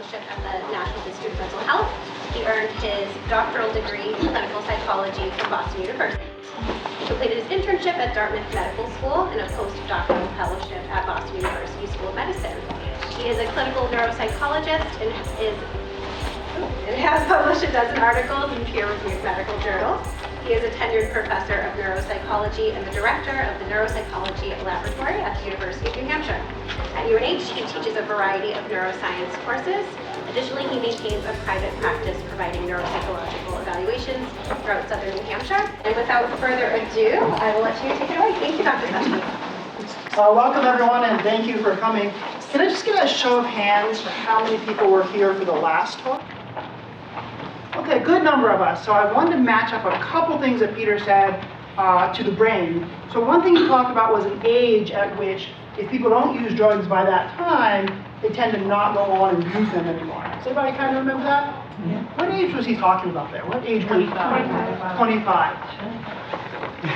Fellowship at the National Institute of Mental Health. He earned his doctoral degree in clinical psychology from Boston University. He completed his internship at Dartmouth Medical School and a postdoctoral fellowship at Boston University School of Medicine. He is a clinical neuropsychologist and has published a dozen articles in peer-reviewed medical journals. He is a tenured professor of neuropsychology and the director of the Neuropsychology Laboratory at the University of New Hampshire. At UNH, he teaches a variety of neuroscience courses. Additionally, he maintains a private practice providing neuropsychological evaluations throughout southern New Hampshire. And without further ado, I will let you take it away. Thank you, Dr. Seichepine. Welcome, everyone, and thank you for coming. Can I just get a show of hands for how many people were here for the last talk? Okay, good number of us. So I wanted to match up a couple things that Peter said to the brain. So one thing he talked about was an age at which, if people don't use drugs by that time, they tend to not go on and use them anymore. Does anybody kind of remember that? Yeah. What age was he talking about there? What age was he? 25.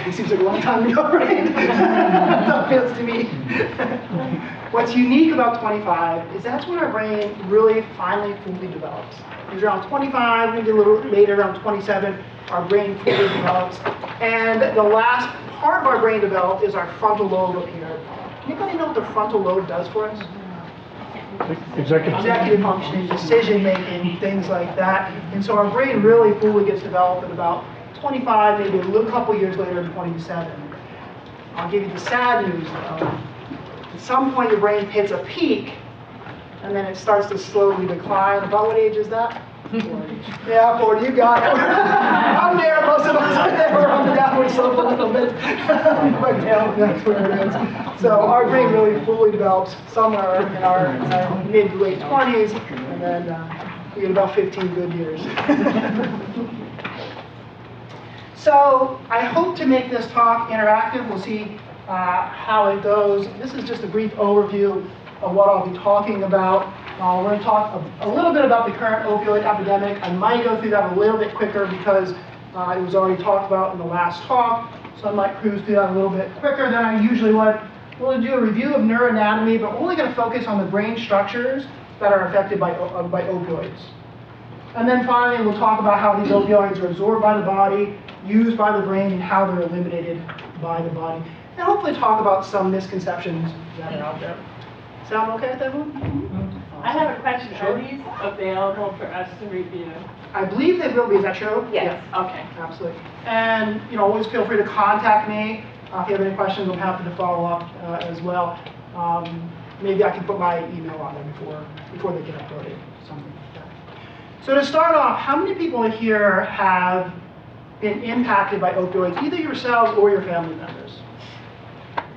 It seems like a long time ago, right? That feels to me. What's unique about 25 is that's when our brain really finally fully develops. It's around 25, maybe a little later, around 27, our brain fully develops. And the last part of our brain developed is our frontal lobe up here. Anybody know what the frontal lobe does for us? Executive functioning, decision making, things like that. And so our brain really fully gets developed at about 25, maybe a little couple years later in 27. I'll give you the sad news though. At some point your brain hits a peak and then it starts to slowly decline. About what age is that? 40. Yeah, 40, you got it. I'm there, most of us are there. We're on the downward slope a little bit. But down, that's where it is. So our brain really fully develops somewhere in our mid to late 20s, and then we get about 15 good years. So I hope to make this talk interactive. We'll see how it goes. This is just a brief overview of what I'll be talking about. We're going to talk a little bit about the current opioid epidemic. I might go through that a little bit quicker because it was already talked about in the last talk, so I might cruise through that a little bit quicker than I usually would. We'll do a review of neuroanatomy, but we're only going to focus on the brain structures that are affected by opioids. And then finally, we'll talk about how these opioids are absorbed by the body, used by the brain, and how they're eliminated by the body. And hopefully talk about some misconceptions that are out there. Sound okay with everyone? Mm-hmm. I have a question. Are these available for us to review? I believe they will be. Is that true? Yes. Yeah. Okay. Absolutely. And always feel free to contact me if you have any questions. I'm happy to follow up as well. Maybe I can put my email on there before they get uploaded. Something like that. So to start off, how many people here have been impacted by opioids, either yourselves or your family members?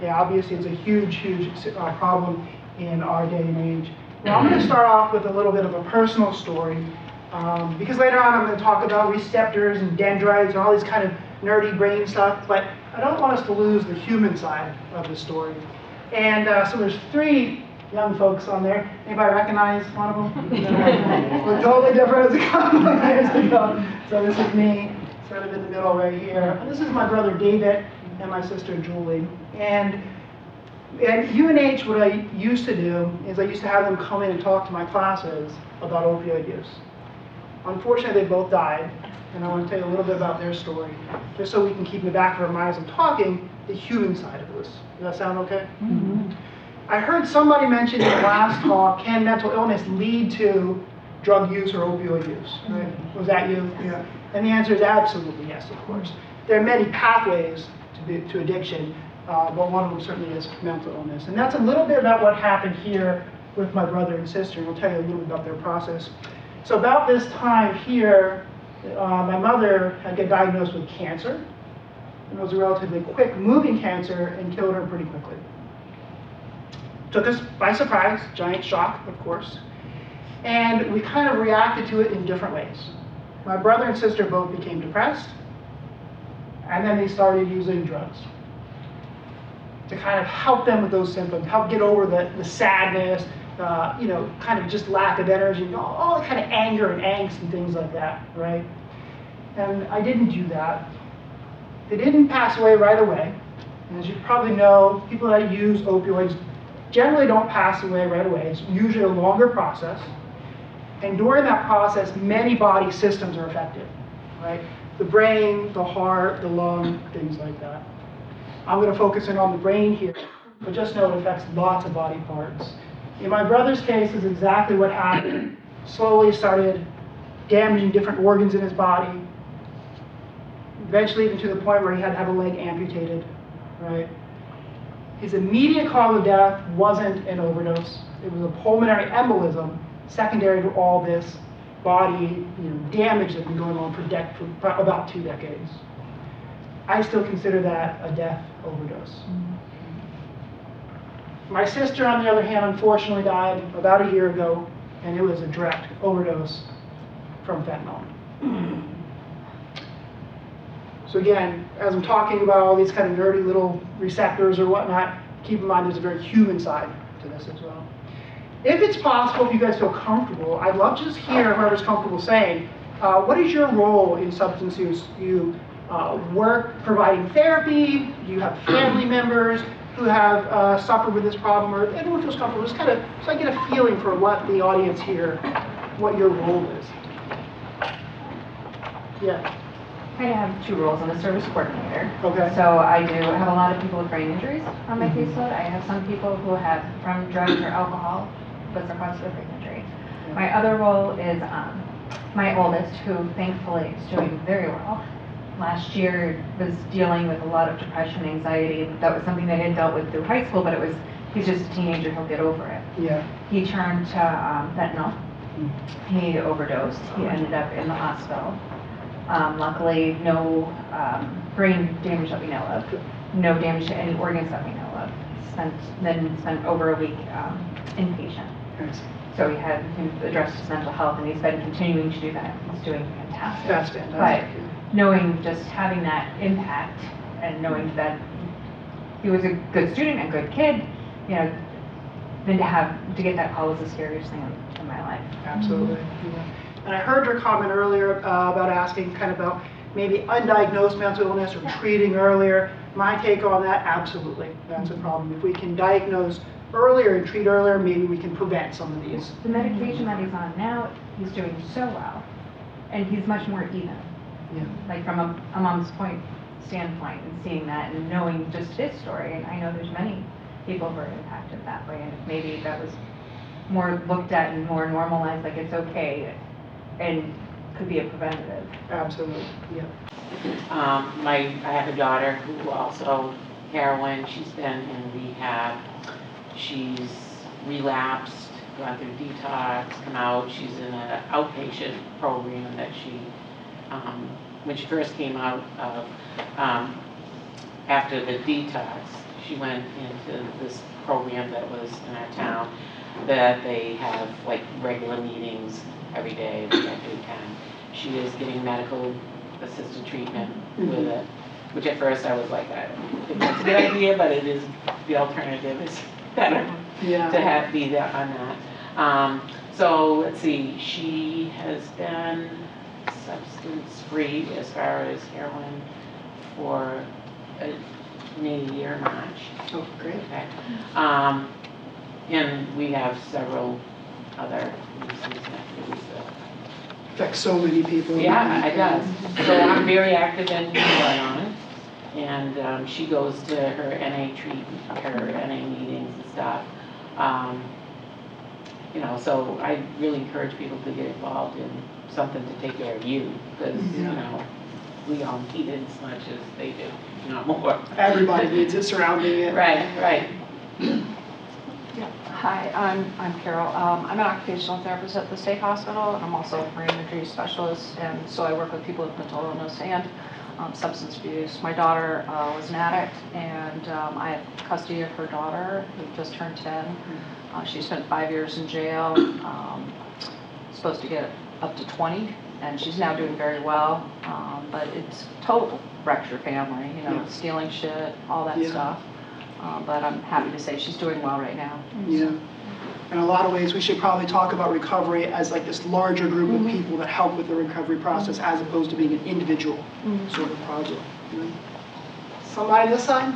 Yeah, obviously it's a huge, huge problem in our day and age. Well, I'm going to start off with a little bit of a personal story, because later on I'm going to talk about receptors and dendrites and all these kind of nerdy brain stuff, but I don't want us to lose the human side of the story. And so there's 3 young folks on there. Anybody recognize one of them? We're totally different as a couple of years ago. So this is me, sort of in the middle right here. And this is my brother David and my sister Julie. And at UNH, what I used to do is I used to have them come in and talk to my classes about opioid use. Unfortunately, they both died, and I want to tell you a little bit about their story, just so we can keep in the back of our minds and talking the human side of this. Does that sound okay? Mm-hmm. I heard somebody mention in the last talk, can mental illness lead to drug use or opioid use? Right? Was that you? Yeah. And the answer is absolutely yes, of course. There are many pathways to addiction. But one of them certainly is mental illness. And that's a little bit about what happened here with my brother and sister, and we'll tell you a little bit about their process. So about this time here, my mother had got diagnosed with cancer, and it was a relatively quick moving cancer and killed her pretty quickly. Took us by surprise, giant shock, of course, and we kind of reacted to it in different ways. My brother and sister both became depressed, and then they started using drugs to kind of help them with those symptoms, help get over the sadness, kind of just lack of energy, all the kind of anger and angst and things like that, right? And I didn't do that. They didn't pass away right away. And as you probably know, people that use opioids generally don't pass away right away. It's usually a longer process. And during that process, many body systems are affected, right? The brain, the heart, the lung, things like that. I'm going to focus in on the brain here, but just know it affects lots of body parts. In my brother's case, is exactly what happened. Slowly started damaging different organs in his body, eventually even to the point where he had to have a leg amputated, right? His immediate cause of death wasn't an overdose. It was a pulmonary embolism secondary to all this body damage that's been going on for about 2 decades. I still consider that a death overdose. My sister, on the other hand, unfortunately died about a year ago, and it was a direct overdose from fentanyl. So again, as I'm talking about all these kind of nerdy little receptors or whatnot, keep in mind there's a very human side to this as well. If it's possible, if you guys feel comfortable, I'd love to just hear whoever's comfortable saying, what is your role in substance use? Do you work providing therapy? Do you have family members who have suffered with this problem? Or anyone feels comfortable, just kind of, so I get a feeling for what the audience here, what your role is. Yeah. I have 2 roles. I'm a service coordinator. Okay. So I do have a lot of people with brain injuries on my caseload. I have some people who have from drugs or alcohol, but they're caused by brain injury. My other role is my oldest, who thankfully is doing very well. Last year was dealing with a lot of depression, anxiety. That was something that he had dealt with through high school, but he's just a teenager, he'll get over it. Yeah. He turned to fentanyl. He overdosed. He ended up in the hospital. Luckily, no brain damage that we know of, no damage to any organs that we know of. Spent over a week inpatient. Nice. So we had him address his mental health, and he's been continuing to do that. He's doing fantastic. That's fantastic. But knowing, just having that impact, and knowing that he was a good student, a good kid, then to get that call was the scariest thing in my life. Absolutely. Yeah. And I heard your comment earlier about asking kind of about maybe undiagnosed mental illness or treating earlier. My take on that, absolutely, that's a problem. If we can diagnose earlier and treat earlier, maybe we can prevent some of these. The medication that he's on now, he's doing so well, and he's much more even. Yeah. Like from a mom's standpoint, and seeing that and knowing just his story, and I know there's many people who are impacted that way, and if maybe that was more looked at and more normalized, like it's okay, and could be a preventative. Absolutely, yeah. I have a daughter who also heroin. She's been in rehab. She's relapsed, gone through detox, come out. She's in an outpatient program that she, when she first came out of, after the detox, she went into this program that was in our town that they have like regular meetings every day, we have to attend. She is getting medical assisted treatment with it, which at first I was like, I don't think that's a good idea, but it is, the alternative is better to be there on that. So let's see, she has been substance free as far as heroin for maybe a year in March. Oh, great. Okay. And we have several other nieces and nephews that Affects so many people. yeah, it does. So I'm very active in Heroin, and she goes to her her NA meetings and stuff. So I really encourage people to get involved in something to take care of you, because we all need it as much as they do, if not more. Everybody needs it surrounding it. Right. Hi, I'm Carol. I'm an occupational therapist at the state hospital, and I'm also a brain injury specialist, and so I work with people with mental illness and substance abuse. My daughter was an addict, and I have custody of her daughter, who just turned 10. She spent 5 years in jail, supposed to get up to 20, and she's now doing very well, but it's total wrecks your family, stealing shit, all that stuff. But I'm happy to say she's doing well right now. Yeah. In a lot of ways, we should probably talk about recovery as like this larger group of people that help with the recovery process, as opposed to being an individual sort of project. Somebody this side?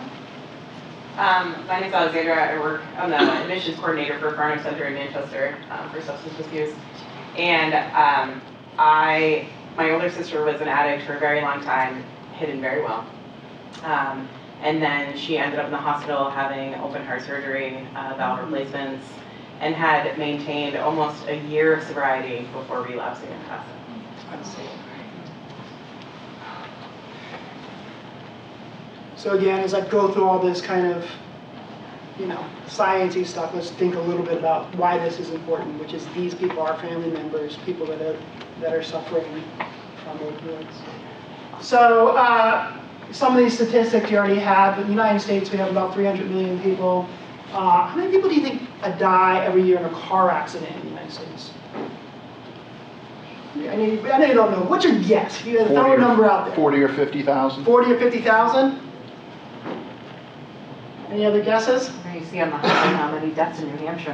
My name's Alexandra. I work, I'm the admissions coordinator for Farnham Center in Manchester for substance misuse. And my older sister was an addict for a very long time, hidden very well. And then she ended up in the hospital having open heart surgery, valve replacements, and had maintained almost a year of sobriety before relapsing and passing. So again, as I go through all this kind of, sciencey stuff, let's think a little bit about why this is important, which is these people are family members, people that are suffering from opioids. So some of these statistics you already have. In the United States, we have about 300 million people. How many people do you think die every year in a car accident in the United States? I know you don't know. What's your guess? You throw a number out there. 40 or 50,000. 40 or 50,000? Any other guesses? You see on the highway how many deaths in New Hampshire.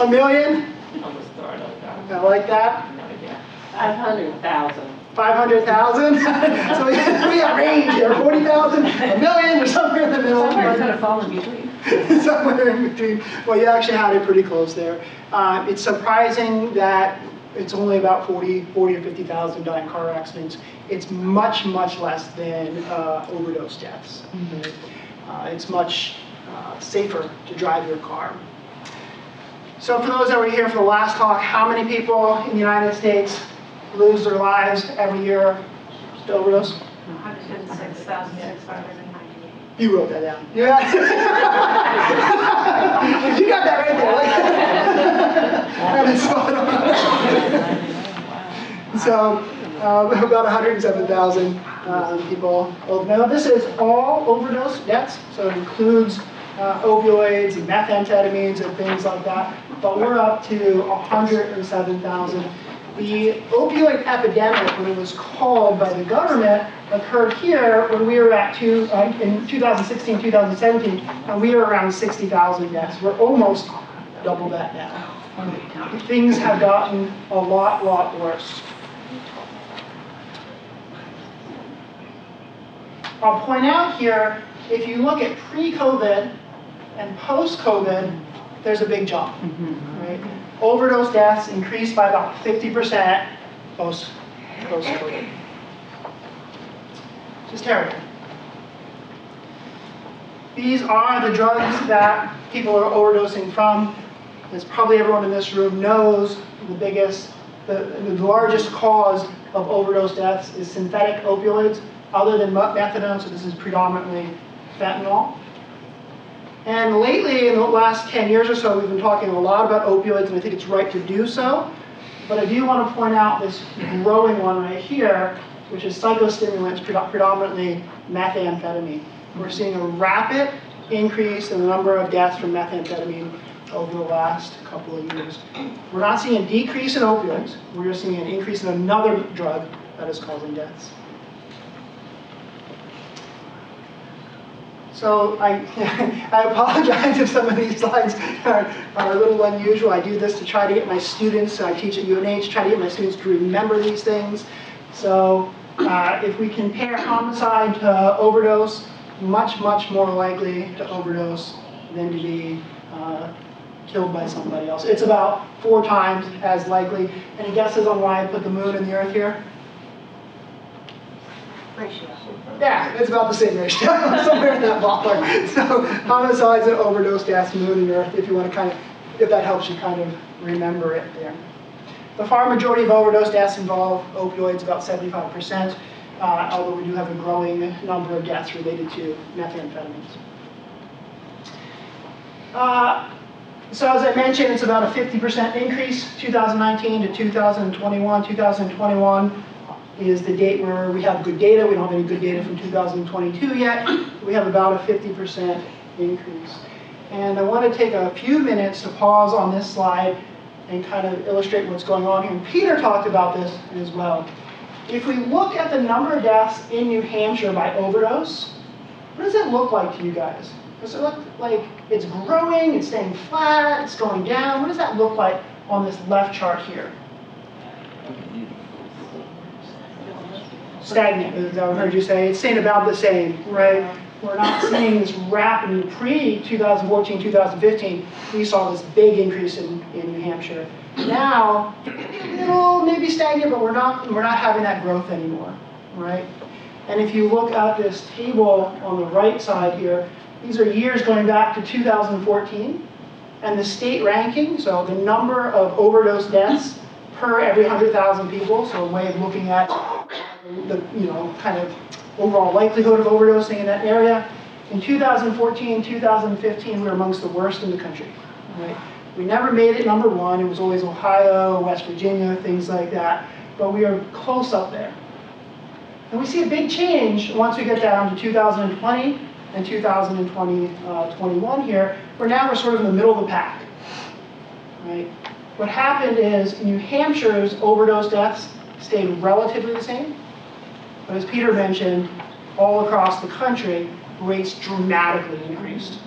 A million? Almost thought of that. I like that. No idea. 500,000. 500,000? So we have range here, 40,000, a million, or somewhere in the middle. Somewhere's gonna fall in between. Somewhere in between. Well, you actually had it pretty close there. It's surprising that it's only about 40 or 50,000 die in car accidents. It's much, much less than overdose deaths. It's much safer to drive your car. So for those that were here for the last talk, how many people in the United States lose their lives every year to overdose? 106,698. You wrote that down. Yeah. You got that right there. That is spot on. So about 107,000 people. Now this is all overdose deaths, so it includes opioids and methamphetamines and things like that. But we're up to 107,000. The opioid epidemic, when it was called by the government, occurred here when we were at in 2016, 2017, and we were around 60,000 deaths. We're almost double that now. Things have gotten a lot worse. I'll point out here, if you look at pre-COVID and post-COVID, there's a big jump. Right? Overdose deaths increased by about 50% post-COVID. Just terrible. These are the drugs that people are overdosing from. As probably everyone in this room knows, the largest cause of overdose deaths is synthetic opioids, other than methadone, so this is predominantly fentanyl. And lately, in the last 10 years or so, we've been talking a lot about opioids, and I think it's right to do so. But I do want to point out this growing one right here, which is psychostimulants, predominantly methamphetamine. We're seeing a rapid increase in the number of deaths from methamphetamine over the last couple of years. We're not seeing a decrease in opioids. We're just seeing an increase in another drug that is causing deaths. So I apologize if some of these slides are a little unusual. I do this to try to get my students, I teach at UNH, try to get my students to remember these things. So if we compare homicide to overdose, much more likely to overdose than to be killed by somebody else. It's about 4 times as likely. Any guesses on why I put the moon and the earth here? Ratio. Yeah, it's about the same ratio, somewhere in that ballpark. So homicides and overdose deaths, moon and earth, if you want to if that helps you kind of remember it there. The far majority of overdose deaths involve opioids, about 75%, although we do have a growing number of deaths related to methamphetamines. So as I mentioned, it's about a 50% increase, 2019 to 2021. 2021 is the date where we have good data. We don't have any good data from 2022 yet. We have about a 50% increase. And I want to take a few minutes to pause on this slide and kind of illustrate what's going on here. And Peter talked about this as well. If we look at the number of deaths in New Hampshire by overdose, what does it look like to you guys? Does it look like it's growing, it's staying flat, it's going down? What does that look like on this left chart here? Stagnant, as I heard you say. It's staying about the same, right? we're not seeing this rapid, pre-2014, 2015, we saw this big increase in New Hampshire. Now, it'll maybe stagnant, but we're not having that growth anymore, right? And if you look at this table on the right side here, these are years going back to 2014, and the state ranking, so the number of overdose deaths per every 100,000 people, so a way of looking at the kind of overall likelihood of overdosing in that area. In 2014, 2015, we were amongst the worst in the country, right? We never made it number one. It was always Ohio, West Virginia, things like that, but we are close up there. And we see a big change once we get down to 2020 and 2021 here, where now we're sort of in the middle of the pack, right? What happened is New Hampshire's overdose deaths stayed relatively the same, but as Peter mentioned, all across the country, rates dramatically increased.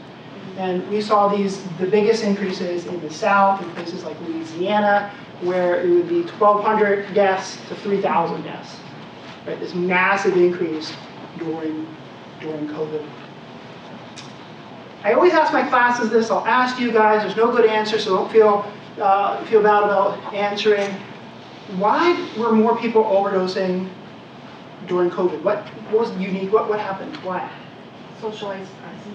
And we saw the biggest increases in the South, in places like Louisiana, where it would be 1,200 deaths to 3,000 deaths. Right, this massive increase during COVID. I always ask my classes this. I'll ask you guys. There's no good answer, so don't feel bad about answering. Why were more people overdosing during COVID? What was unique? What happened? Why? Socialized,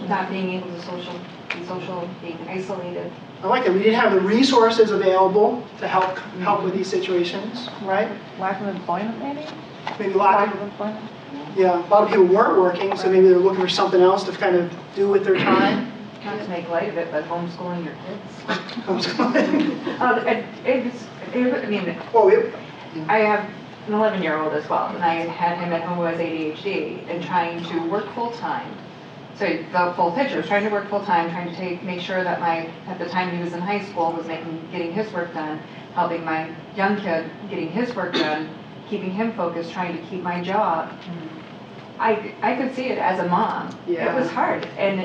not being able to be social, being isolated. I like that. We didn't have the resources available to help with these situations, right? Lack of employment, maybe? Maybe a lot Lack of of employment? yeah, a lot of people weren't working, so maybe they're looking for something else to kind of do with their time. Not to make light of it, but homeschooling your kids. Homeschooling. I mean, Oh, yeah. I have an 11-year-old as well, and I had him at home who has ADHD, and trying to work full-time. So the full picture was trying to work full-time, trying to make sure that at the time he was in high school, was getting his work done, helping my young kid getting his work done, keeping him focused, trying to keep my job. I could see it as a mom. Yeah. It was hard. And,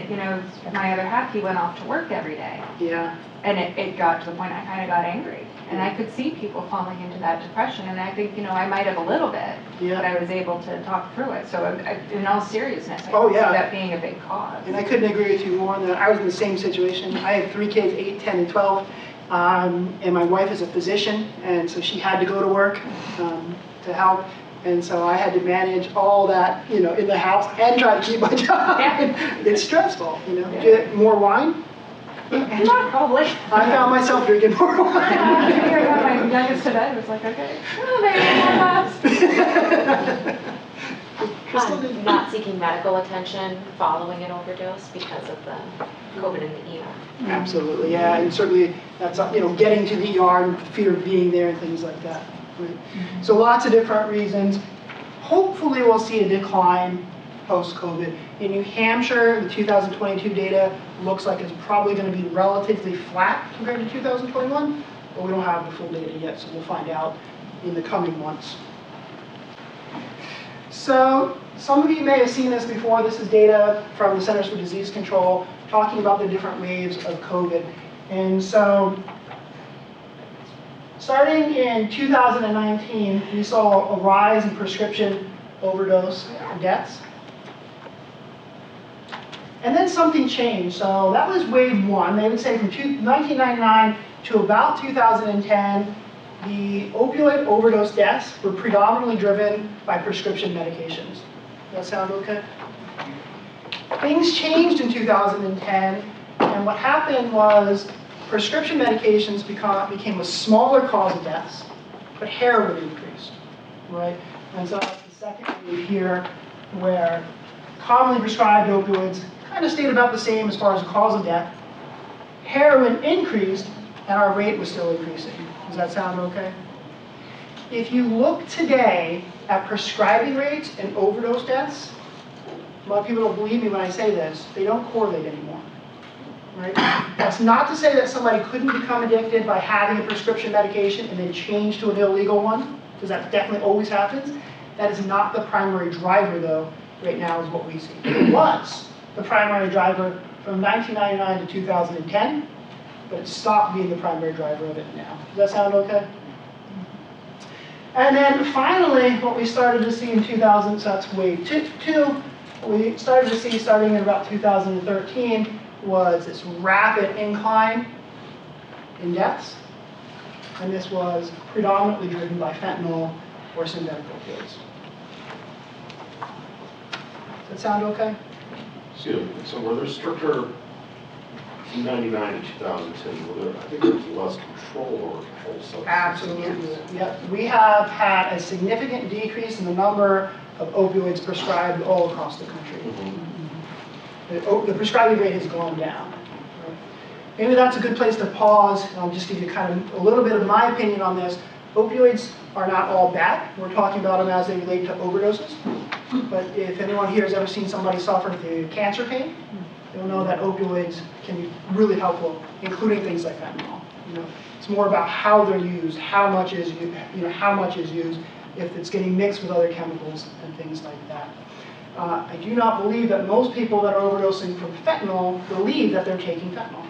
my other half, he went off to work every day. Yeah. And it got to the point I kind of got angry. And I could see people falling into that depression. And I think, I might have a little bit, Yeah. but I was able to talk through it. So in all seriousness, I Oh, could yeah. see that being a big cause. And I couldn't agree with you more on that. I was in the same situation. I had 3 kids, 8, 10, and 12. And my wife is a physician, and so she had to go to work to help. And so I had to manage all that, in the house and try to keep my job. Yeah. It's stressful, Yeah. Do you get more wine? Not probably. I found myself drinking more wine. Here I got my youngest to bed. It was like, okay, maybe more Crystal, did you- Not seeking medical attention following an overdose because of the COVID in the ER. Absolutely, yeah, and certainly that's, getting to the ER and fear of being there and things like that. Right? So lots of different reasons. Hopefully we'll see a decline post-COVID. In New Hampshire, the 2022 data looks like it's probably going to be relatively flat compared to 2021, but we don't have the full data yet, so we'll find out in the coming months. So some of you may have seen this before. This is data from the Centers for Disease Control talking about the different waves of COVID. And so starting in 2019, we saw a rise in prescription overdose deaths. And then something changed. So that was wave 1. They would say from 1999 to about 2010, the opioid overdose deaths were predominantly driven by prescription medications. Does that sound okay? Things changed in 2010, and what happened was prescription medications became a smaller cause of deaths, but heroin increased, right? And so that's the second wave here, where commonly prescribed opioids kind of stayed about the same as far as the cause of death. Heroin increased, and our rate was still increasing. Does that sound okay? If you look today at prescribing rates and overdose deaths, a lot of people don't believe me when I say this, they don't correlate anymore. Right? That's not to say that somebody couldn't become addicted by having a prescription medication and then change to an illegal one, because that definitely always happens. That is not the primary driver, though, right now is what we see. It was the primary driver from 1999 to 2010, but it stopped being the primary driver of it now. Does that sound okay? And then finally, what we started to see in 2000, so that's wave 2, What we started to see starting in about 2013 was this rapid incline in deaths, and this was predominantly driven by fentanyl or synthetic opioids. Does that sound okay? So were there stricter, from 99 to 2010, were there, I think there was less control over controlled substances? Absolutely. Yep. We have had a significant decrease in the number of opioids prescribed all across the country. The prescribing rate has gone down. Maybe that's a good place to pause. I'll just give you kind of a little bit of my opinion on this. Opioids are not all bad. We're talking about them as they relate to overdoses. But if anyone here has ever seen somebody suffer through cancer pain, you'll know that opioids can be really helpful, including things like fentanyl. It's more about how they're used, how much is used, if it's getting mixed with other chemicals and things like that. I do not believe that most people that are overdosing from fentanyl believe that they're taking fentanyl.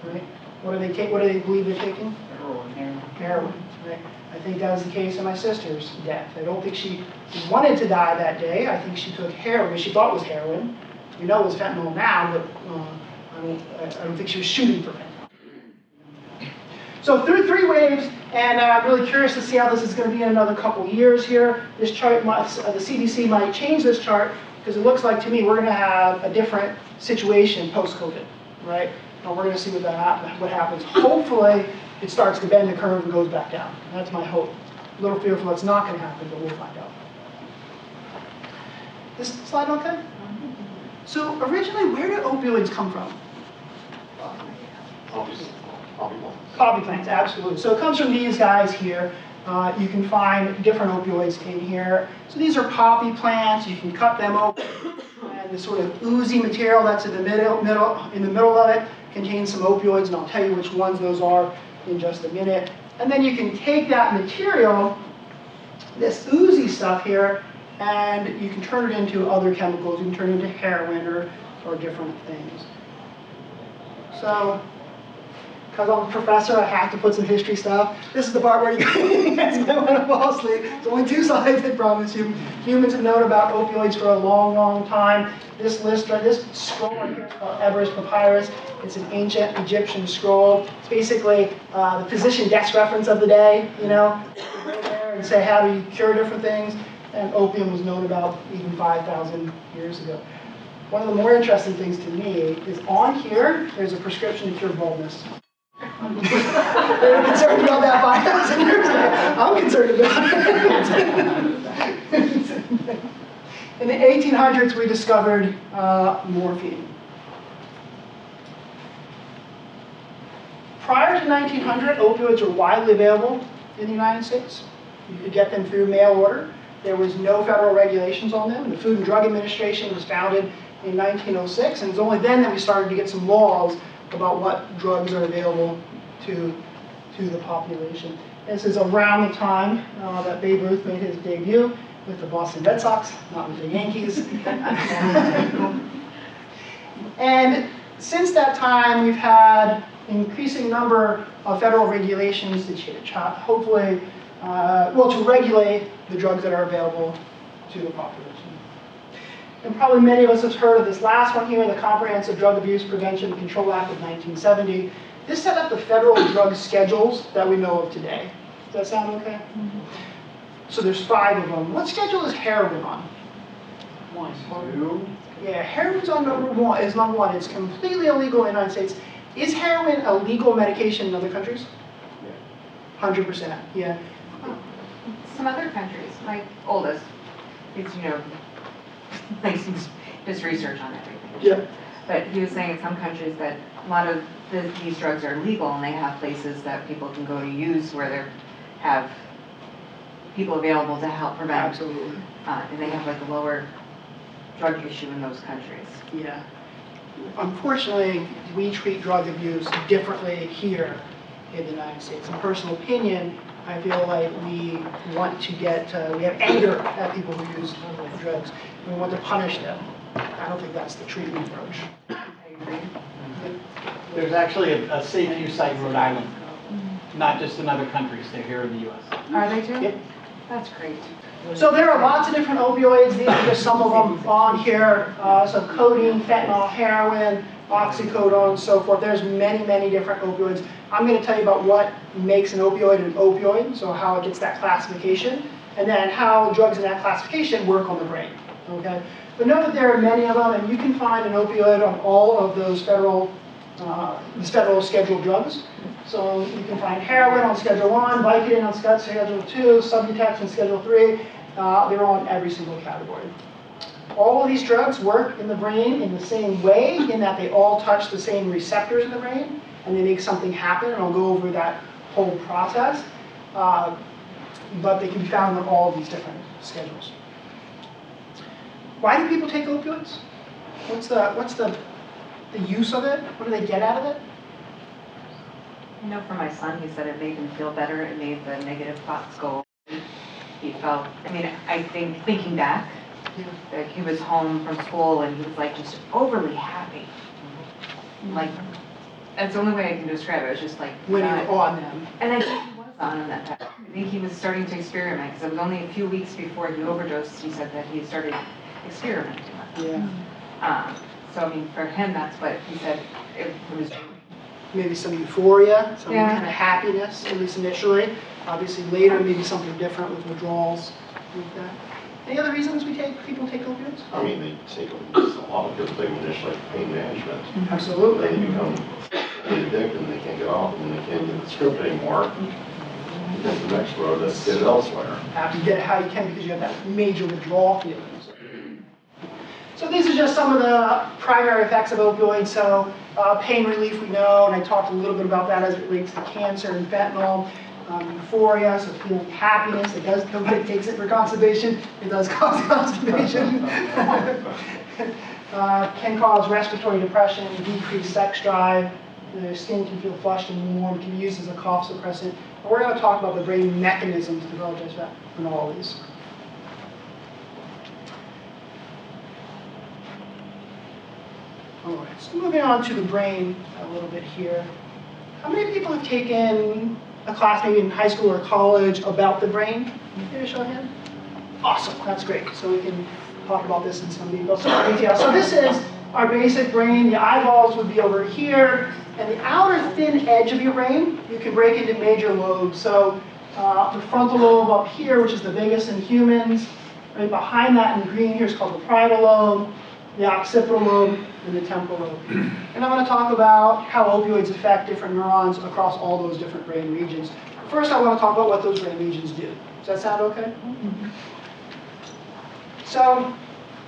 Right? What do they believe they're taking? Heroin. Right? I think that was the case in my sister's death. I don't think she wanted to die that day. I think she took heroin. She thought it was heroin. We know it was fentanyl now, but I don't think she was shooting for fentanyl. So through 3 waves, and I'm really curious to see how this is going to be in another couple years here. This chart, the CDC might change this chart because it looks like to me we're going to have a different situation post-COVID, right? And we're going to see what happens. Hopefully, it starts to bend the curve and goes back down. That's my hope. A little fearful that's not going to happen, but we'll find out. This slide okay? So originally, where did opioids come from? Poppy plants, absolutely. So it comes from these guys here. You can find different opioids in here. So these are poppy plants. You can cut them open, and the sort of oozy material that's in the middle of it contains some opioids, and I'll tell you which ones those are in just a minute. And then you can take that material, this oozy stuff here, and you can turn it into other chemicals. You can turn it into heroin or different things. So, because I'm a professor, I have to put some history stuff. This is the part where you guys might want to fall asleep. It's only 2 slides, I promise you. Humans have known about opioids for a long, long time. This scroll right here is called Everest Papyrus. It's an ancient Egyptian scroll. It's basically the physician desk reference of the day, you know. You go there and say, how do you cure different things? And opium was known about even 5,000 years ago. One of the more interesting things to me is on here, there's a prescription to cure baldness. They were concerned about that 5,000 years ago. I'm concerned about it. In the 1800s, we discovered morphine. Prior to 1900, opioids were widely available in the United States. You could get them through mail order. There was no federal regulations on them. The Food and Drug Administration was founded in 1906, and it's only then that we started to get some laws about what drugs are available to the population. This is around the time that Babe Ruth made his debut with the Boston Red Sox, not with the Yankees. And since that time, we've had an increasing number of federal regulations to hopefully, to regulate the drugs that are available to the population. And probably many of us have heard of this last one here, the Comprehensive Drug Abuse Prevention and Control Act of 1970. This set up the federal drug schedules that we know of today. Does that sound okay? Mm-hmm. So there's 5 of them. What schedule is heroin on? 1. Yeah, heroin's on number 1. It's completely illegal in the United States. Is heroin a legal medication in other countries? 100%, yeah. Some other countries, my oldest, is, licensed, does research on everything. Yeah. But he was saying in some countries that a lot of these drugs are legal and they have places that people can go to use where they have people available to help prevent. Absolutely. And they have like a lower drug issue in those countries. Yeah. Unfortunately, we treat drug abuse differently here in the United States. In personal opinion, I feel like we want to we have anger at people who use drugs. We want to punish them. I don't think that's the treatment approach. I agree. There's actually a safe use site in Rhode Island, not just in other countries. They're here in the U.S. Are they too? Yep. That's great. So there are lots of different opioids. These are just some of them on here. So codeine, fentanyl, heroin, oxycodone, so forth. There's many, many different opioids. I'm going to tell you about what makes an opioid, so how it gets that classification, and then how drugs in that classification work on the brain. Okay? But know that there are many of them, and you can find an opioid on all of those federal scheduled drugs. So you can find heroin on Schedule 1, Vicodin on Schedule 2, Subutex on Schedule 3. They're on every single category. All of these drugs work in the brain in the same way, in that they all touch the same receptors in the brain, and they make something happen, and I'll go over that whole process. But they can be found on all of these different schedules. Why do people take opioids? What's the use of it? What do they get out of it? I know for my son, he said it made him feel better. It made the negative thoughts go away. He felt, I think thinking back, like he was home from school and he was like just overly happy. Like, that's the only way I can describe it. It was just like, When you're on them. and I think he was on him that time. I think he was starting to experiment because it was only a few weeks before he overdosed. He said that he started experimenting with them. Yeah. So for him, that's what he said it was. Maybe some euphoria, some Yeah. kind of happiness, at least initially. Obviously later, maybe something different with withdrawals like that. Any other reasons people take opioids? I mean, they take them, a lot of people take them initially for pain management. Absolutely. Then they become addicted and they can't get off them and they can't get the script anymore. You get the next road, let's get it elsewhere. After you get it how you can because you have that major withdrawal feelings. So these are just some of the primary effects of opioids. So pain relief we know, and I talked a little bit about that as it relates to cancer and fentanyl. Euphoria, so feeling happiness. It does, nobody takes it for constipation. It does cause constipation. Can cause respiratory depression, decreased sex drive. The skin can feel flushed and warm. Can be used as a cough suppressant. And we're going to talk about the brain mechanisms developed as that in all of these. All right, so moving on to the brain a little bit here. How many people have taken a class maybe in high school or college about the brain? Maybe a show of hands. Awesome, that's great. So we can talk about this in some detail. So this is our basic brain. The eyeballs would be over here, and the outer thin edge of your brain, you can break into major lobes. So the frontal lobe up here, which is the biggest in humans. Right behind that in green here is called the parietal lobe, the occipital lobe, and the temporal lobe. And I'm going to talk about how opioids affect different neurons across all those different brain regions. First, I want to talk about what those brain regions do. Does that sound okay? So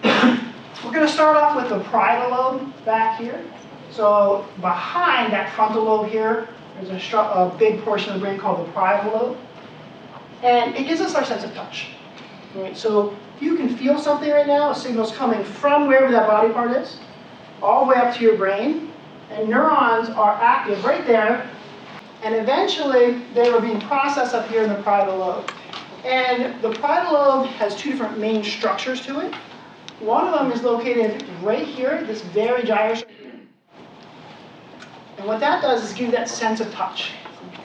we're going to start off with the parietal lobe back here. So behind that frontal lobe here, there's a big portion of the brain called the parietal lobe. And it gives us our sense of touch. Right? So you can feel something right now, a signal's coming from wherever that body part is, all the way up to your brain, and neurons are active right there, and eventually they are being processed up here in the parietal lobe. And the parietal lobe has two different main structures to it. One of them is located right here, this very gyrus. And what that does is give you that sense of touch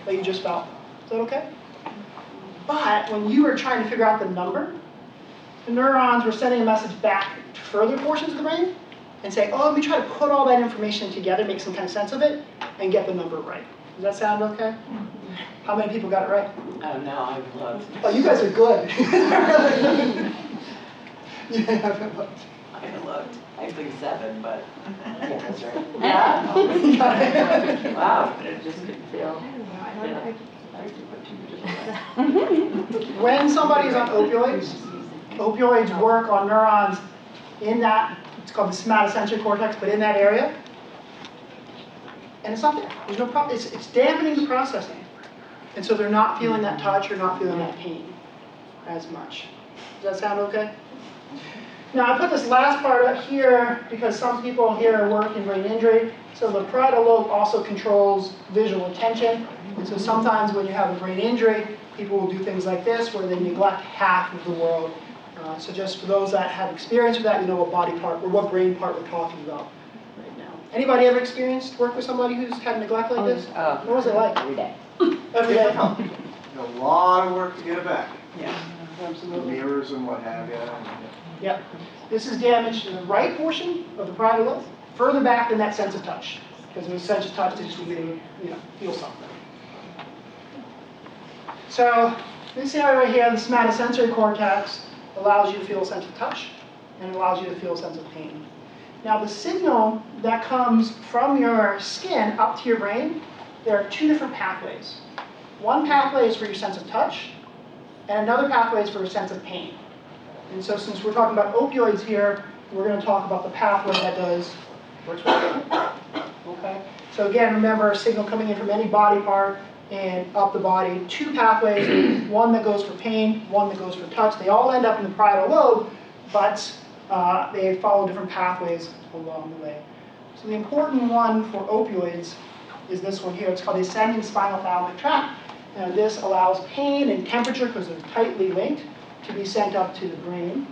that you just felt. Is that okay? But when you were trying to figure out the number, the neurons were sending a message back to further portions of the brain and saying, oh, let me try to put all that information together, make some kind of sense of it, and get the number right. Does that sound okay? How many people got it right? Oh, no, I've looked. Oh, you guys are good. You haven't looked. I haven't looked. I think 7, but I think that's right. Yeah. Wow, but it just couldn't feel. When somebody's on opioids, opioids work on neurons in that, it's called the somatosensory cortex, but in that area. And it's not there. There's no problem. It's dampening the processing. And so they're not feeling that touch or not feeling that pain as much. Does that sound okay? Now I put this last part up here because some people here work in brain injury. So the parietal lobe also controls visual attention. And so sometimes when you have a brain injury, people will do things like this where they neglect half of the world. So just for those that have experience with that, you know what body part or what brain part we're talking about right now. Anybody ever experienced work with somebody who's had neglect like this? What was it like? Every day. Every day. A lot of work to get it back. Yeah. Absolutely. Mirrors and what have you. Yep. This is damage in the right portion of the parietal lobe, further back than that sense of touch. Because when the sense of touch is you feel something. So this area right here, the somatosensory cortex, allows you to feel a sense of touch and allows you to feel a sense of pain. Now the signal that comes from your skin up to your brain, there are two different pathways. One pathway is for your sense of touch, and another pathway is for a sense of pain. And so since we're talking about opioids here, we're going to talk about the pathway that does, okay? So again, remember, a signal coming in from any body part and up the body, two pathways, one that goes for pain, one that goes for touch. They all end up in the parietal lobe, but they follow different pathways along the way. So the important one for opioids is this one here. It's called the ascending spinal thalamic tract. And this allows pain and temperature, because they're tightly linked, to be sent up to the brain.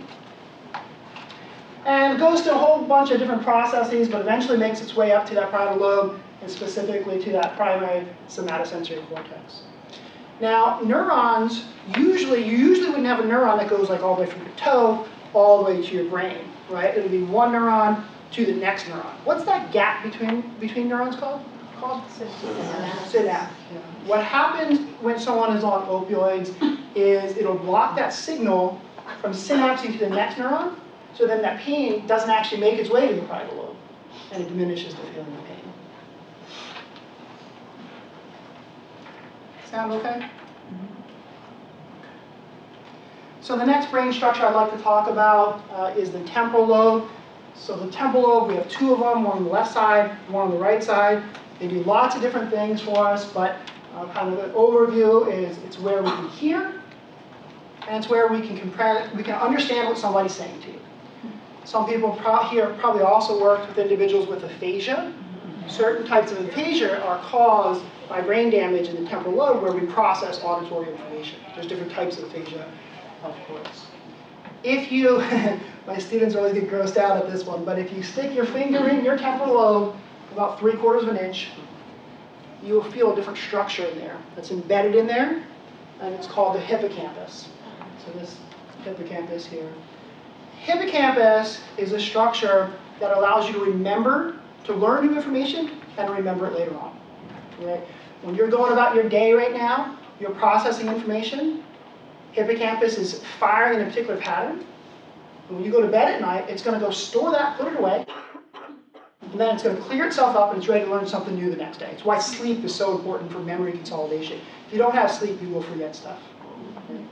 And it goes through a whole bunch of different processes, but eventually makes its way up to that parietal lobe, and specifically to that primary somatosensory cortex. Now, neurons, you usually wouldn't have a neuron that goes like all the way from your toe, all the way to your brain, right? It'll be one neuron to the next neuron. What's that gap between neurons called? Synapse. Yeah. What happens when someone is on opioids is it'll block that signal from synapsing to the next neuron, so then that pain doesn't actually make its way to the parietal lobe, and it diminishes the feeling of pain. Sound okay? So the next brain structure I'd like to talk about is the temporal lobe. So the temporal lobe, we have two of them, one on the left side, one on the right side. They do lots of different things for us, but kind of the overview is it's where we can hear, and it's where we can understand what somebody's saying to you. Some people here probably also worked with individuals with aphasia. Certain types of aphasia are caused by brain damage in the temporal lobe where we process auditory information. There's different types of aphasia, of course. If you, my students always get grossed out at this one, but if you stick your finger in your temporal lobe, about 3/4 of an inch, you will feel a different structure in there that's embedded in there, and it's called the hippocampus. So this hippocampus here. Hippocampus is a structure that allows you to remember, to learn new information, and remember it later on. Right? When you're going about your day right now, you're processing information, hippocampus is firing in a particular pattern. And when you go to bed at night, it's going to go store that, put it away, and then it's going to clear itself up and it's ready to learn something new the next day. It's why sleep is so important for memory consolidation. If you don't have sleep, you will forget stuff. Right?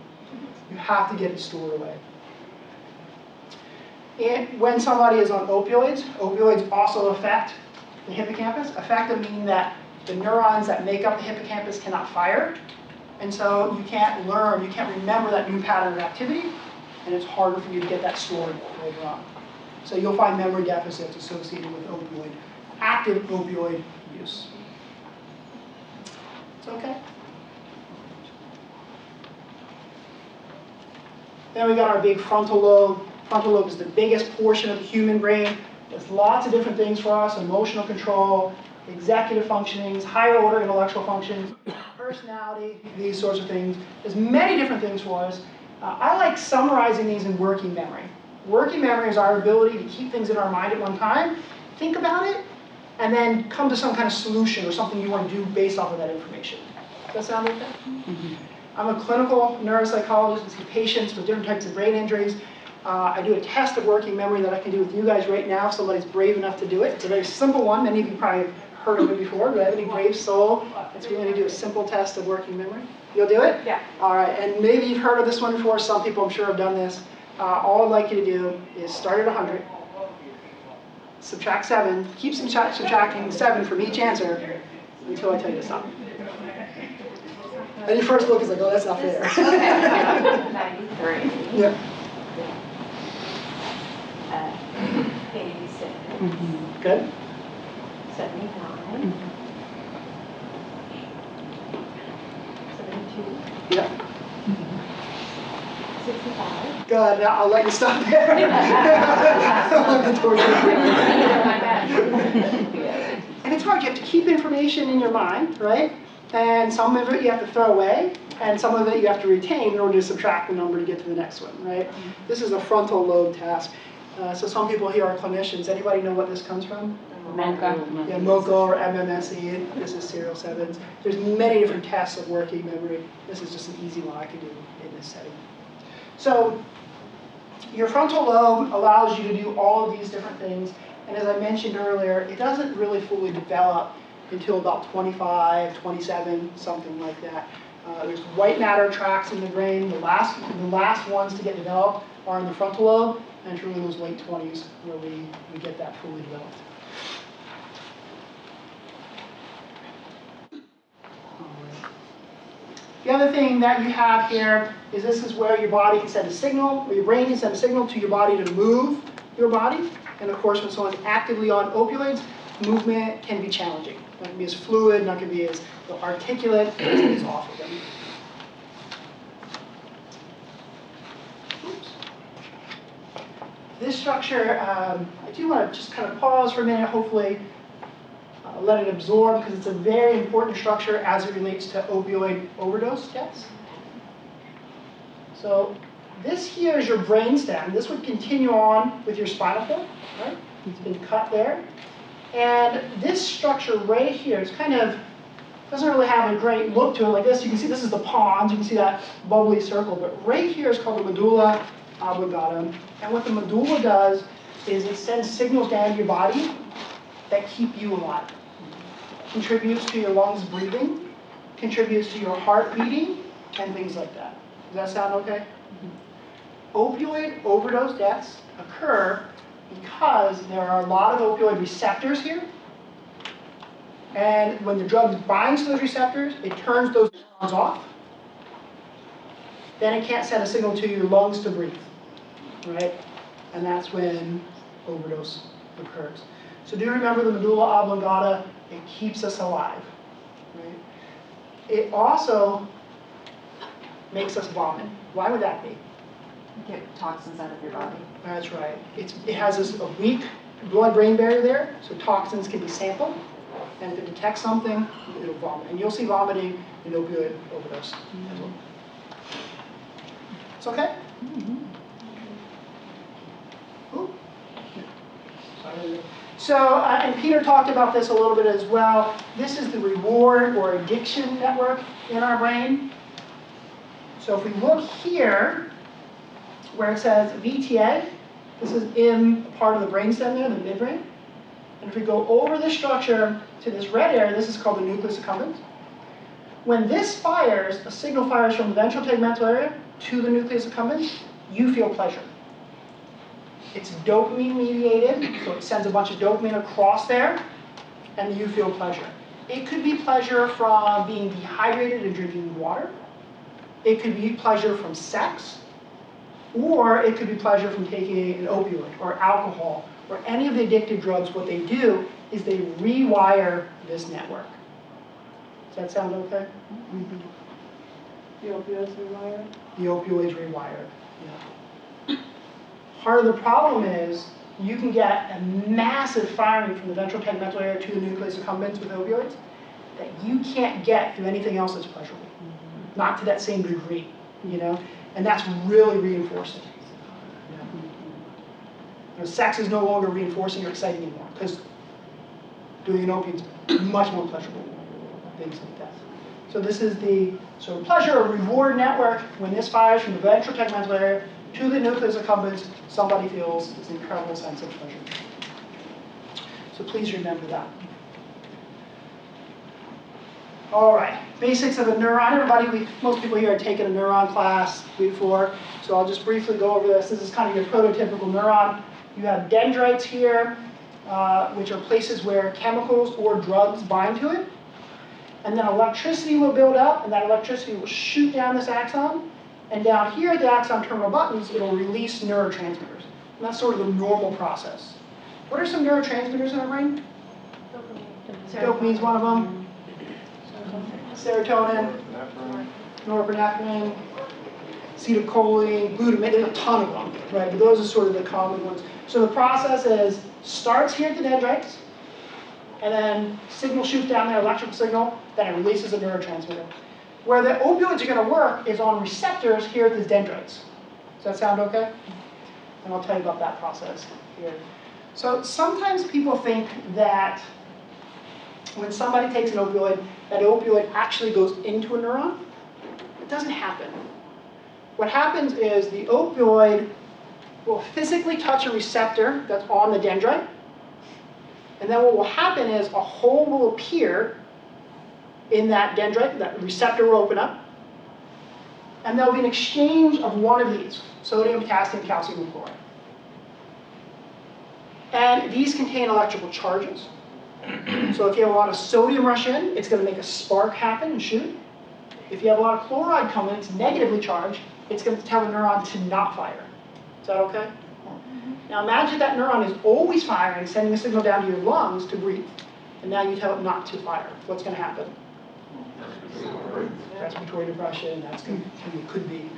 You have to get it stored away. And when somebody is on opioids, opioids also affect the hippocampus. Affect them meaning that the neurons that make up the hippocampus cannot fire. And so you can't learn, you can't remember that new pattern of activity, and it's harder for you to get that stored later on. So you'll find memory deficits associated with active opioid use. It's okay? Then we got our big frontal lobe. Frontal lobe is the biggest portion of the human brain. There's lots of different things for us: emotional control, executive functionings, higher order intellectual functions, personality, these sorts of things. There's many different things for us. I like summarizing these in working memory. Working memory is our ability to keep things in our mind at one time, think about it, and then come to some kind of solution or something you want to do based off of that information. Does that sound okay? Mm-hmm. I'm a clinical neuropsychologist. I see patients with different types of brain injuries. I do a test of working memory that I can do with you guys right now if somebody's brave enough to do it. It's a very simple one. Many of you probably have heard of it before. Do I have any brave soul that's willing to do a simple test of working memory? You'll do it? Yeah. All right, and maybe you've heard of this one before. Some people I'm sure have done this. All I'd like you to do is start at 100, subtract 7, keep subtracting 7 from each answer until I tell you to stop. And your first look is like, oh, that's not fair. 93. Yeah. 86. Mm-hmm. Good. 79. 72. Yeah. 65. Good. Now I'll let you stop there. And it's hard. You have to keep information in your mind, right? and some of it you have to throw away, and some of it you have to retain in order to subtract the number to get to the next one, right? This is a frontal lobe task. So some people here are clinicians. Anybody know what this comes from? Yeah, MoCA or MMSE. This is serial 7s. There's many different tests of working memory. This is just an easy one I could do in this setting. So your frontal lobe allows you to do all of these different things. And as I mentioned earlier, it doesn't really fully develop until about 25, 27, something like that. There's white matter tracts in the brain. The last ones to get developed are in the frontal lobe, and it's really those late 20s where we get that fully developed. The other thing that you have here is this is where your body can send a signal, or your brain can send a signal to your body to move your body. And of course, when someone's actively on opioids, movement can be challenging. Not going to be as fluid, not going to be as articulate as off of them. Oops. This structure, I do want to just kind of pause for a minute, hopefully let it absorb, because it's a very important structure as it relates to opioid overdose deaths. So this here is your brainstem. This would continue on with your spinal cord, right? It's been cut there. And this structure right here is kind of, doesn't really have a great look to it like this. You can see this is the pons, you can see that bubbly circle, but right here is called the medulla oblongata. And what the medulla does is it sends signals down to your body that keep you alive. Contributes to your lungs breathing, contributes to your heart beating, and things like that. Does that sound okay? Opioid overdose deaths occur because there are a lot of opioid receptors here. And when the drug binds to those receptors, it turns those neurons off. Then it can't send a signal to your lungs to breathe, right? And that's when overdose occurs. So do remember the medulla oblongata, it keeps us alive, right? It also makes us vomit. Why would that be? Get toxins out of your body. That's right. It has a weak blood-brain barrier there, so toxins can be sampled, and if it detects something, it'll vomit. And you'll see vomiting in opioid overdose as well. It's okay? Ooh. Sorry. So, and Peter talked about this a little bit as well. This is the reward or addiction network in our brain. So if we look here, where it says VTA, this is in part of the brainstem there, the midbrain. And if we go over the structure to this red area, this is called the nucleus accumbens. When this fires, a signal fires from the ventral tegmental area to the nucleus accumbens, you feel pleasure. It's dopamine mediated, so it sends a bunch of dopamine across there, and you feel pleasure. It could be pleasure from being dehydrated and drinking water. It could be pleasure from sex, or it could be pleasure from taking an opioid or alcohol or any of the addictive drugs. What they do is they rewire this network. Does that sound okay? Mm-hmm. The opioids rewire? The opioids rewire, yeah. Part of the problem is you can get a massive firing from the ventral tegmental area to the nucleus accumbens with opioids that you can't get through anything else that's pleasurable. Mm-hmm. Not to that same degree, you know? And that's really reinforcing. Yeah. You know, sex is no longer reinforcing or exciting anymore because doing an opiate is much more pleasurable. Things like that. So this is the pleasure or reward network. When this fires from the ventral tegmental area to the nucleus accumbens, somebody feels this incredible sense of pleasure. So please remember that. All right, basics of a neuron. Most people here have taken a neuron class before, so I'll just briefly go over this. This is kind of your prototypical neuron. You have dendrites here, which are places where chemicals or drugs bind to it. And then electricity will build up, and that electricity will shoot down this axon. And down here at the axon terminal buttons, it'll release neurotransmitters. And that's sort of the normal process. What are some neurotransmitters in our brain? Dopamine's one of them. Serotonin, norepinephrine, acetylcholine, glutamate, there's a ton of them, right? But those are sort of the common ones. So the process starts here at the dendrites, and then signal shoots down there, electrical signal, then it releases a neurotransmitter. Where the opioids are going to work is on receptors here at the dendrites. Does that sound okay? And I'll tell you about that process here. So sometimes people think that when somebody takes an opioid, that opioid actually goes into a neuron. It doesn't happen. What happens is the opioid will physically touch a receptor that's on the dendrite, and then what will happen is a hole will appear in that dendrite, that receptor will open up, and there'll be an exchange of one of these, sodium, potassium, calcium, and chloride. And these contain electrical charges. So if you have a lot of sodium rush in, it's going to make a spark happen and shoot. If you have a lot of chloride come in, it's negatively charged, it's going to tell the neuron to not fire. Is that okay? Now imagine that neuron is always firing, sending a signal down to your lungs to breathe. And now you tell it not to fire. What's going to happen? Respiratory depression, could be.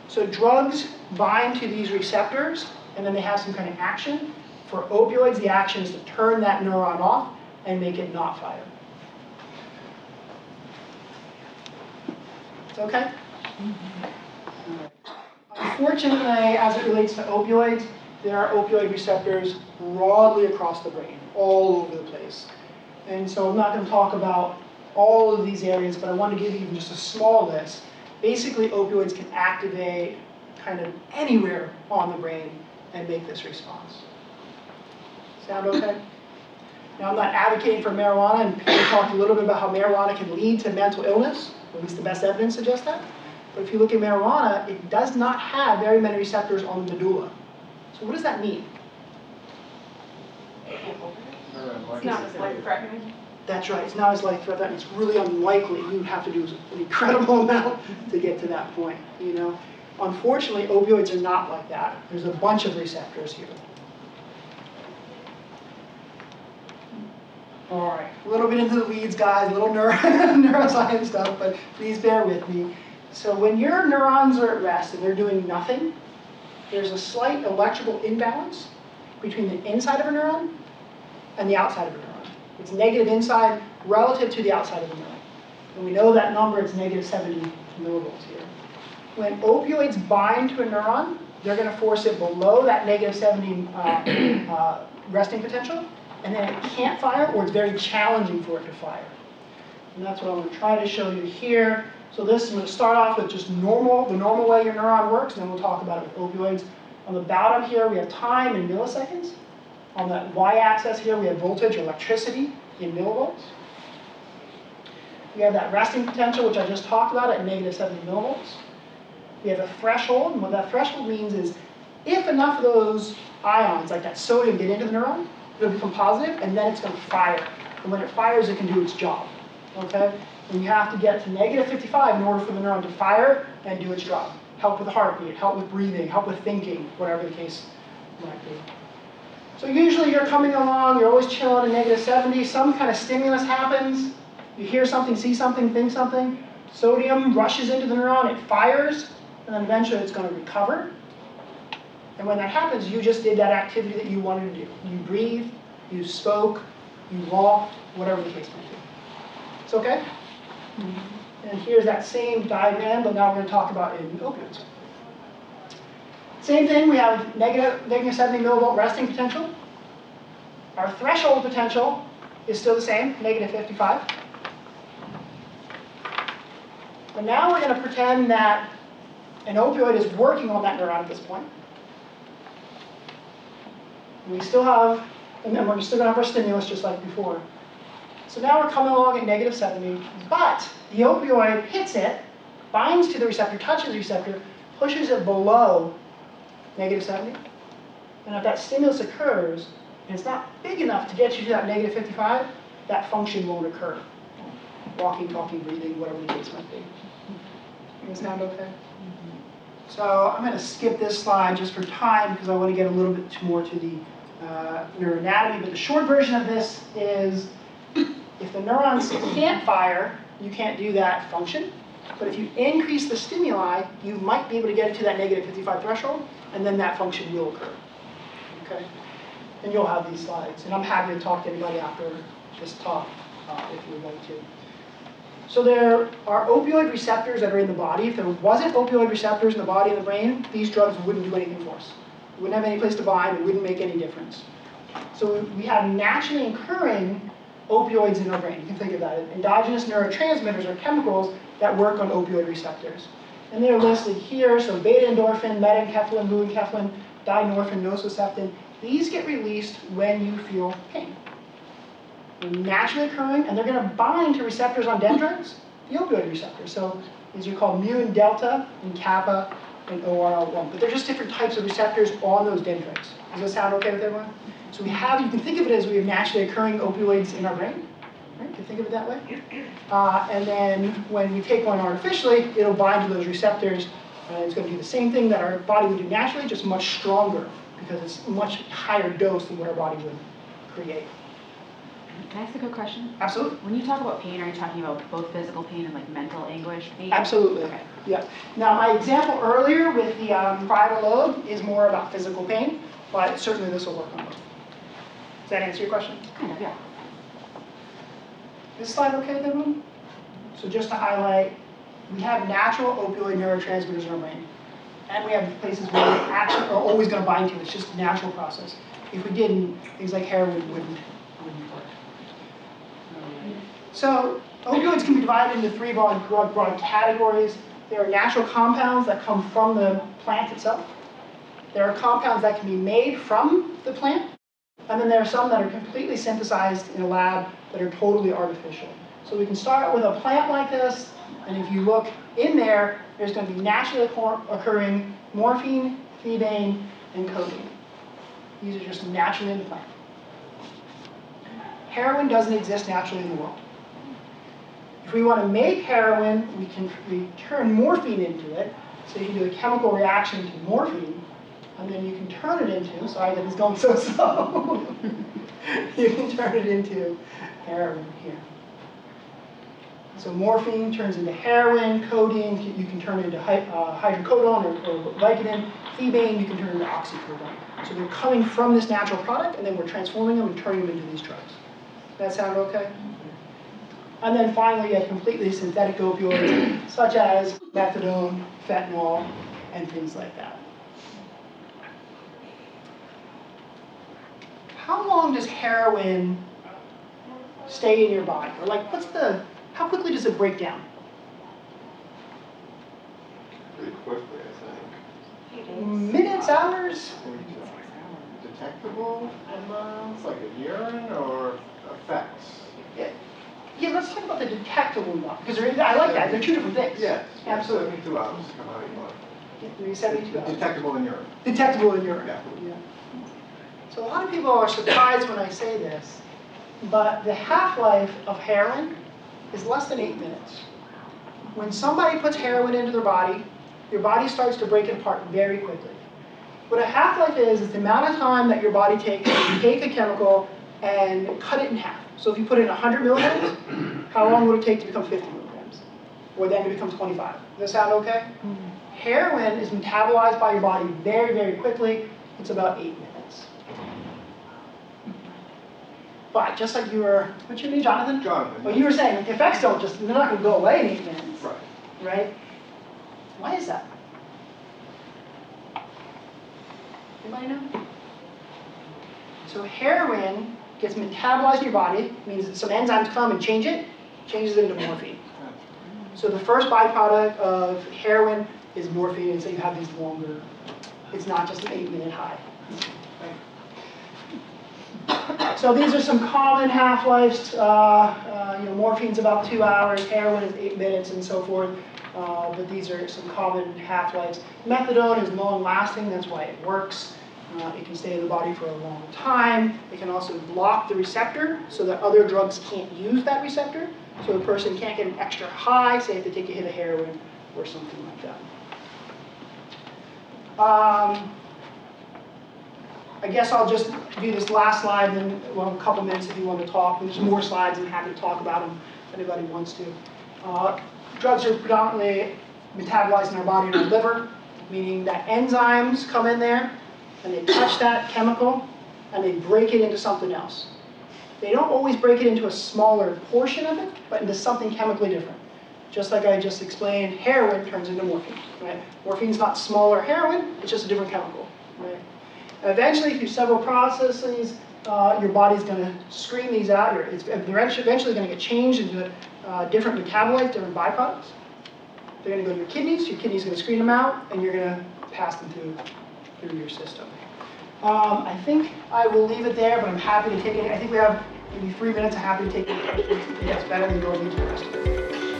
So drugs bind to these receptors, and then they have some kind of action. For opioids, the action is to turn that neuron off and make it not fire. It's okay? Unfortunately, as it relates to opioids, there are opioid receptors broadly across the brain, all over the place. And so I'm not going to talk about all of these areas, but I want to give you even just a small list. Basically, opioids can activate kind of anywhere on the brain and make this response. Sound okay? Now, I'm not advocating for marijuana, and Peter talked a little bit about how marijuana can lead to mental illness, or at least the best evidence suggests that. But if you look at marijuana, it does not have very many receptors on the medulla. So what does that mean? It's not as life-threatening. That's right, it's not as life-threatening. It's really unlikely. You'd have to do an incredible amount to get to that point, you know? Unfortunately, opioids are not like that. There's a bunch of receptors here. All right, a little bit into the weeds, guys, a little neuroscience stuff, but please bear with me. So when your neurons are at rest and they're doing nothing, there's a slight electrical imbalance between the inside of a neuron and the outside of a neuron. It's negative inside relative to the outside of the neuron. And we know that number is negative 70 millivolts here. When opioids bind to a neuron, they're going to force it below that negative 70 resting potential, and then it can't fire, or it's very challenging for it to fire. And that's what I'm going to try to show you here. So this, I'm going to start off with just the normal way your neuron works, and then we'll talk about it with opioids. On the bottom here, we have time in milliseconds. On the y-axis here, we have voltage, or electricity, in millivolts. We have that resting potential, which I just talked about, at negative 70 millivolts. We have a threshold, and what that threshold means is if enough of those ions, like that sodium, get into the neuron, it'll become positive, and then it's going to fire. And when it fires, it can do its job. Okay? And you have to get to negative 55 in order for the neuron to fire and do its job. Help with the heartbeat, help with breathing, help with thinking, whatever the case might be. So usually you're coming along, you're always chilling at negative 70, some kind of stimulus happens, you hear something, see something, think something, sodium rushes into the neuron, it fires, and then eventually it's going to recover. And when that happens, you just did that activity that you wanted to do. You breathed, you spoke, you walked, whatever the case might be. It's okay? And here's that same diagram, but now we're going to talk about in opioids. Same thing, we have negative 70 millivolt resting potential. Our threshold potential is still the same, negative 55. But now we're going to pretend that an opioid is working on that neuron at this point. We still have, and then we're still going to have our stimulus just like before. So now we're coming along at negative 70, but the opioid hits it, binds to the receptor, touches the receptor, pushes it below negative 70. And if that stimulus occurs, and it's not big enough to get you to that negative 55, that function won't occur. Walking, talking, breathing, whatever the case might be. Does that sound okay? So I'm going to skip this slide just for time because I want to get a little bit more to the neuroanatomy. But the short version of this is if the neurons can't fire, you can't do that function. But if you increase the stimuli, you might be able to get it to that negative 55 threshold, and then that function will occur. Okay? and you'll have these slides. And I'm happy to talk to anybody after this talk if you would like to. So there are opioid receptors that are in the body. If there wasn't opioid receptors in the body and the brain, these drugs wouldn't do anything for us. We wouldn't have any place to bind, it wouldn't make any difference. So we have naturally occurring opioids in our brain. You can think of that. Endogenous neurotransmitters are chemicals that work on opioid receptors. And they're listed here, so beta-endorphin, metenkephalin, buenkephalin, dynorphin, nociceptin. These get released when you feel pain. They're naturally occurring, and they're going to bind to receptors on dendrites, the opioid receptors. So these are called mu and delta, and kappa, and ORL1. But they're just different types of receptors on those dendrites. Does that sound okay with everyone? So you can think of it as we have naturally occurring opioids in our brain. Right? You can think of it that way. And then when we take one artificially, it'll bind to those receptors, and it's going to do the same thing that our body would do naturally, just much stronger, because it's a much higher dose than what our body would create. Can I ask a quick question? Absolutely. When you talk about pain, are you talking about both physical pain and like mental anguish pain? Absolutely. Okay. Yeah. Now, my example earlier with the parietal lobe is more about physical pain, but certainly this will work on both. Does that answer your question? Kind of, yeah. This slide okay with everyone? So just to highlight, we have natural opioid neurotransmitters in our brain. And we have places where we actually are always going to bind to. It's just a natural process. If we didn't, things like heroin wouldn't work. So opioids can be divided into three broad categories. There are natural compounds that come from the plant itself. There are compounds that can be made from the plant. And then there are some that are completely synthesized in a lab that are totally artificial. So we can start with a plant like this, and if you look in there, there's going to be naturally occurring morphine, thebaine, and codeine. These are just naturally in the plant. Heroin doesn't exist naturally in the world. If we want to make heroin, we turn morphine into it. So you can do a chemical reaction to morphine, and then you can turn it into, sorry that it's going so slow, you can turn it into heroin here. So morphine turns into heroin, codeine, you can turn it into hydrocodone or Vicodin, thebaine, you can turn it into oxycodone. So they're coming from this natural product, and then we're transforming them and turning them into these drugs. Does that sound okay? And then finally, you have completely synthetic opioids, such as methadone, fentanyl, and things like that. How long does heroin stay in your body? Or like, how quickly does it break down? Pretty quickly, I think. Minutes, hours? Detectable amounts, like a urine, or effects? Yeah, let's talk about the detectable one, because I like that. They're two different things. Yes. Absolutely. 72 hours come out of your body. 72 hours. Detectable in urine. Detectable in urine. Yeah. So a lot of people are surprised when I say this, but the half-life of heroin is less than 8 minutes. When somebody puts heroin into their body, your body starts to break it apart very quickly. What a half-life is the amount of time that your body takes to take a chemical and cut it in half. So if you put in 100 milligrams, how long would it take to become 50 milligrams? Or then to become 25? Does that sound okay? Heroin is metabolized by your body very, very quickly. It's about 8 minutes. But just like you were, what's your name, Jonathan? Jonathan. Well, you were saying, the effects they're not going to go away in 8 minutes. Right. Right? Why is that? Anybody know? So heroin gets metabolized in your body, means that some enzymes come and changes it into morphine. So the first byproduct of heroin is morphine, and so you have these longer, it's not just an 8-minute high. So these are some common half-lives. Morphine's about 2 hours, heroin is 8 minutes, and so forth. But these are some common half-lives. Methadone is long-lasting, that's why it works. It can stay in the body for a long time. It can also block the receptor so that other drugs can't use that receptor. So the person can't get an extra high, say if they take a hit of heroin or something like that. I guess I'll just do this last slide, and then we'll have a couple minutes if you want to talk. There's more slides, I'm happy to talk about them if anybody wants to. Drugs are predominantly metabolized in our body and our liver, meaning that enzymes come in there, and they touch that chemical, and they break it into something else. They don't always break it into a smaller portion of it, but into something chemically different. Just like I just explained, heroin turns into morphine, right? Morphine's not smaller heroin, it's just a different chemical, right? And eventually, through several processes, your body's going to screen these out. They're eventually going to get changed into different metabolites, different byproducts. They're going to go to your kidneys going to screen them out, and you're going to pass them through your system. I think I will leave it there, but I'm happy to take any. I think we have maybe 3 minutes. I'm happy to take any questions. I think that's better than going into the rest of it.